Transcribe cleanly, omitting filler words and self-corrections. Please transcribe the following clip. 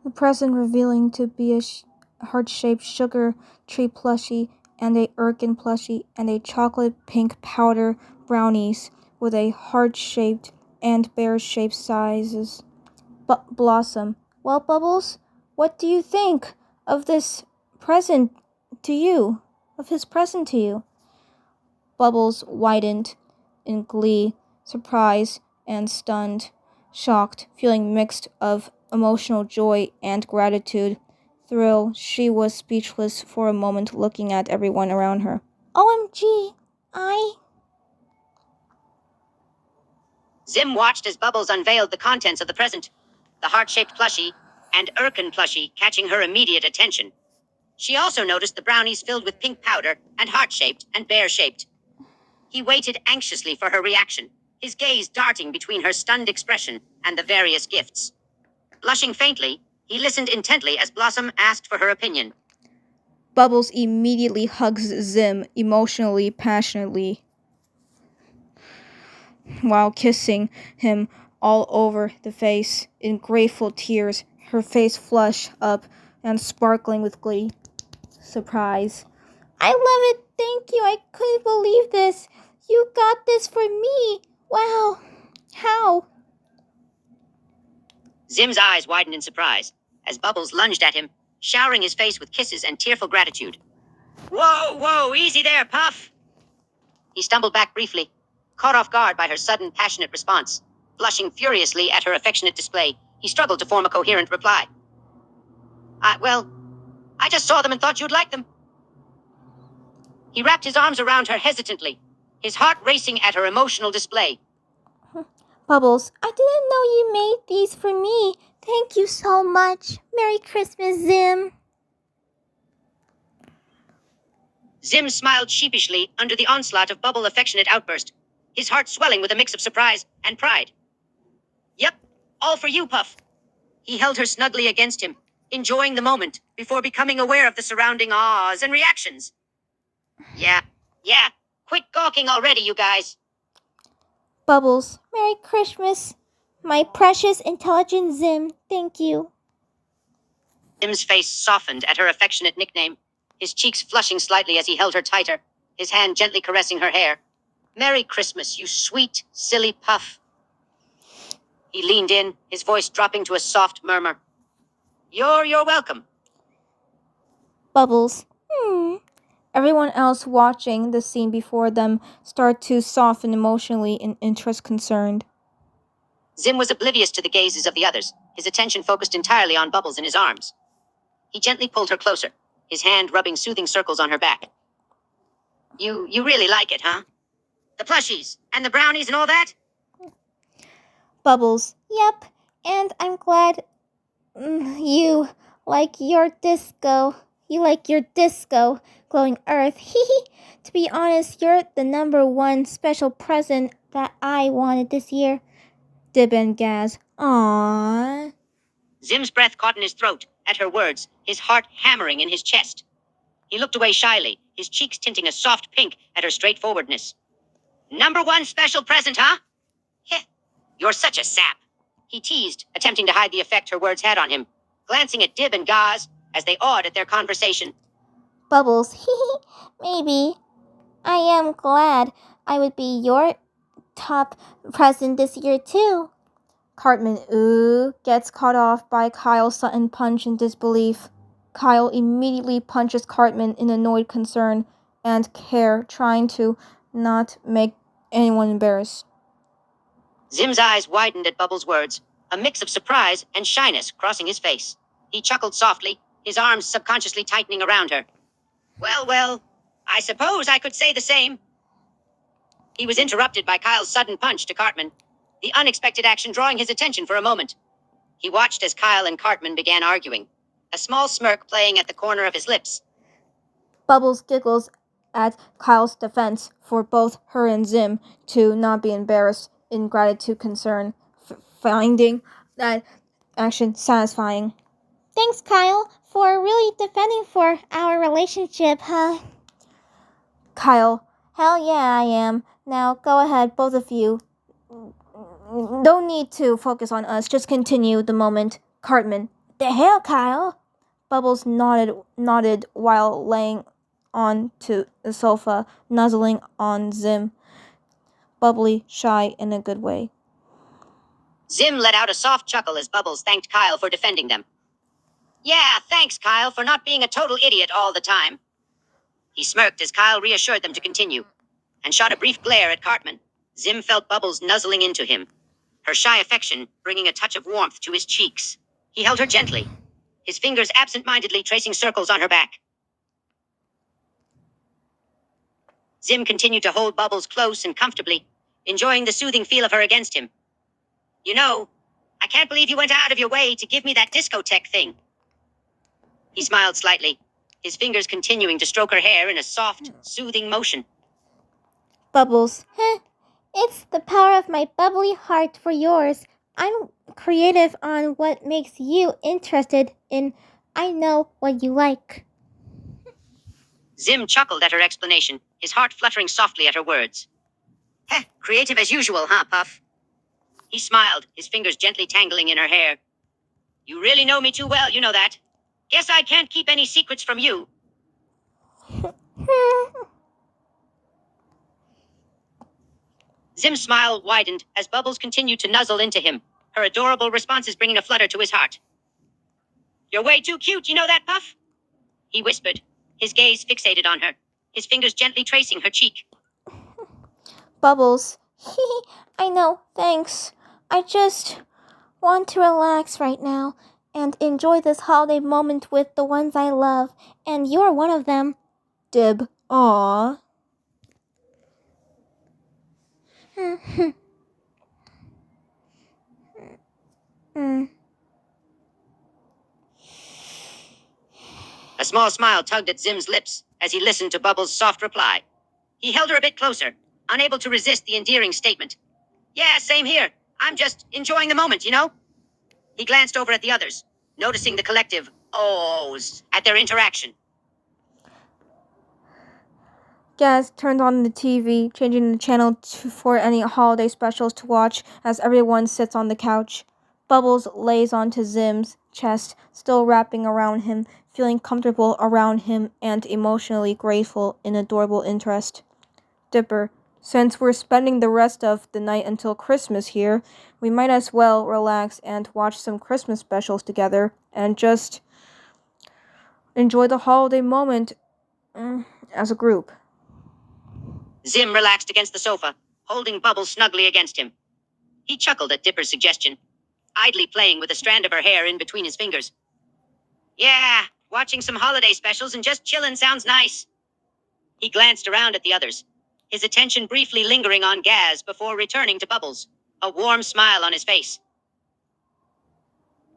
The present revealing to be a heart-shaped sugar tree plushie and a Erkin plushie and a chocolate pink powder brownies with a heart-shaped and bear-shaped sizes. Blossom. Well, Bubbles, what do you think of this present to you? Of his present to you? Bubbles widened in glee, surprise, and stunned, shocked, feeling mixed of emotional joy and gratitude. Thrill, she was speechless for a moment, looking at everyone around her. OMG, Zim watched as Bubbles unveiled the contents of the present, the heart-shaped plushie and Erkin plushie catching her immediate attention. She also noticed the brownies filled with pink powder and heart-shaped and bear-shaped. He waited anxiously for her reaction, his gaze darting between her stunned expression and the various gifts. Blushing faintly, he listened intently as Blossom asked for her opinion. Bubbles immediately hugs Zim emotionally, passionately, while kissing him all over the face in grateful tears, her face flushed up and sparkling with glee. Surprise. I love it, thank you, I couldn't believe this. You got this for me. Wow. How? Zim's eyes widened in surprise as Bubbles lunged at him, showering his face with kisses and tearful gratitude. Whoa, easy there, Puff! He stumbled back briefly, caught off guard by her sudden, passionate response. Blushing furiously at her affectionate display, he struggled to form a coherent reply. I just saw them and thought you'd like them. He wrapped his arms around her hesitantly, his heart racing at her emotional display. Bubbles, I didn't know you made these for me. Thank you so much. Merry Christmas, Zim. Zim smiled sheepishly under the onslaught of Bubble's affectionate outburst, his heart swelling with a mix of surprise and pride. Yep, all for you, Puff. He held her snugly against him, enjoying the moment before becoming aware of the surrounding ahs and reactions. Yeah, quit gawking already, you guys. Bubbles, Merry Christmas. My precious, intelligent Zim, thank you. Zim's face softened at her affectionate nickname, his cheeks flushing slightly as he held her tighter, his hand gently caressing her hair. Merry Christmas, you sweet, silly Puff. He leaned in, his voice dropping to a soft murmur. You're welcome. Bubbles, Everyone else watching the scene before them started to soften emotionally in interest concerned. Zim was oblivious to the gazes of the others, his attention focused entirely on Bubbles in his arms. He gently pulled her closer, his hand rubbing soothing circles on her back. You really like it, huh? The plushies, and the brownies and all that? Bubbles, yep, and I'm glad you like your disco. You like your disco, glowing earth. To be honest, you're the #1 special present that I wanted this year. Dib and Gaz. Aww. Zim's breath caught in his throat at her words, his heart hammering in his chest. He looked away shyly, his cheeks tinting a soft pink at her straightforwardness. #1 special present, huh? Heh, you're such a sap. He teased, attempting to hide the effect her words had on him, glancing at Dib and Gaz as they awed at their conversation. Bubbles, maybe. I am glad I would be your top present this year too. Cartman, gets caught off by Kyle's sudden punch in disbelief. Kyle immediately punches Cartman in annoyed concern and care, trying to not make anyone embarrassed. Zim's eyes widened at Bubbles' words, a mix of surprise and shyness crossing his face. He chuckled softly, his arms subconsciously tightening around her. Well, I suppose I could say the same. He was interrupted by Kyle's sudden punch to Cartman, the unexpected action drawing his attention for a moment. He watched as Kyle and Cartman began arguing, a small smirk playing at the corner of his lips. Bubbles giggles at Kyle's defense for both her and Zim to not be embarrassed in gratitude concern, finding that action satisfying. Thanks, Kyle, for really defending for our relationship, huh? Kyle, hell yeah, I am. Now, go ahead, both of you. No need to focus on us, just continue the moment. Cartman, the hell, Kyle? Bubbles nodded while laying onto the sofa, nuzzling on Zim. Bubbly, shy in a good way. Zim let out a soft chuckle as Bubbles thanked Kyle for defending them. Yeah, thanks, Kyle, for not being a total idiot all the time. He smirked as Kyle reassured them to continue, and shot a brief glare at Cartman. Zim felt Bubbles nuzzling into him, her shy affection bringing a touch of warmth to his cheeks. He held her gently, his fingers absent-mindedly tracing circles on her back. Zim continued to hold Bubbles close and comfortably, enjoying the soothing feel of her against him. You know, I can't believe you went out of your way to give me that discotheque thing. He smiled slightly, his fingers continuing to stroke her hair in a soft, soothing motion. Bubbles. It's the power of my bubbly heart for yours. I'm creative on what makes you interested in. I know what you like. Zim chuckled at her explanation, his heart fluttering softly at her words. Creative as usual, huh, Puff? He smiled, his fingers gently tangling in her hair. You really know me too well, you know that. Guess I can't keep any secrets from you. Zim's smile widened as Bubbles continued to nuzzle into him, her adorable responses bringing a flutter to his heart. You're way too cute, you know that, Puff? He whispered, his gaze fixated on her, his fingers gently tracing her cheek. Bubbles. I know, thanks. I just want to relax right now and enjoy this holiday moment with the ones I love, and you're one of them. Dib. Aww. A small smile tugged at Zim's lips as he listened to Bubbles' soft reply. He held her a bit closer, unable to resist the endearing statement. Yeah, same here. I'm just enjoying the moment, you know? He glanced over at the others, noticing the collective ohs at their interaction. Gaz turned on the TV, changing the channel for any holiday specials to watch as everyone sits on the couch. Bubbles lays onto Zim's chest, still wrapping around him, feeling comfortable around him and emotionally grateful in adorable interest. Dipper, since we're spending the rest of the night until Christmas here, we might as well relax and watch some Christmas specials together and just enjoy the holiday moment as a group. Zim relaxed against the sofa, holding Bubbles snugly against him. He chuckled at Dipper's suggestion, idly playing with a strand of her hair in between his fingers. Yeah, watching some holiday specials and just chillin' sounds nice. He glanced around at the others, his attention briefly lingering on Gaz before returning to Bubbles, a warm smile on his face.